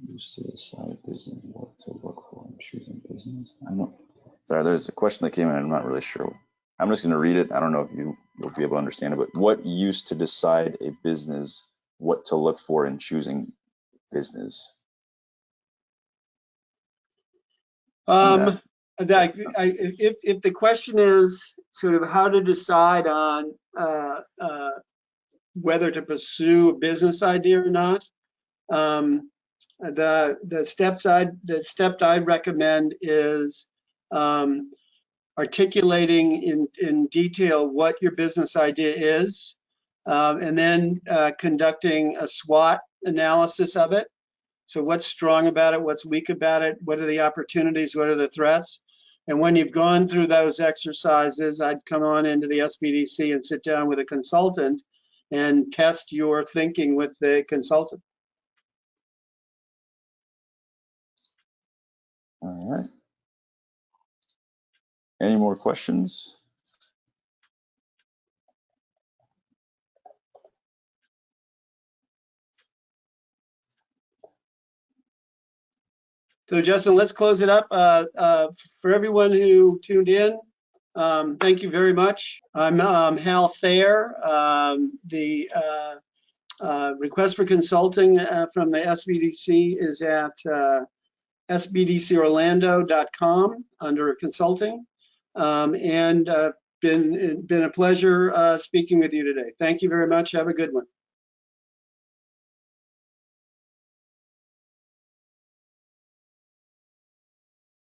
Used to decide business what to look for in choosing business. I don't. Sorry, there's a question that came in. I'm not really sure. I'm just going to read it. I don't know if you'll be able to understand it, but what used to decide a business what to look for in choosing business? If the question is sort of how to decide on whether to pursue a business idea or not, the step I'd recommend is articulating in detail what your business idea is, and then conducting a SWOT analysis of it. So what's strong about it? What's weak about it? What are the opportunities? What are the threats? And when you've gone through those exercises, I'd come on into the SBDC and sit down with a consultant and test your thinking with the consultant. All right. Any more questions? So Justin, let's close it up. For everyone who tuned in, thank you very much. I'm Hal Thayer. The request for consulting from the SBDC is at sbdcorlando.com under consulting. And been a pleasure speaking with you today. Thank you very much. Have a good one.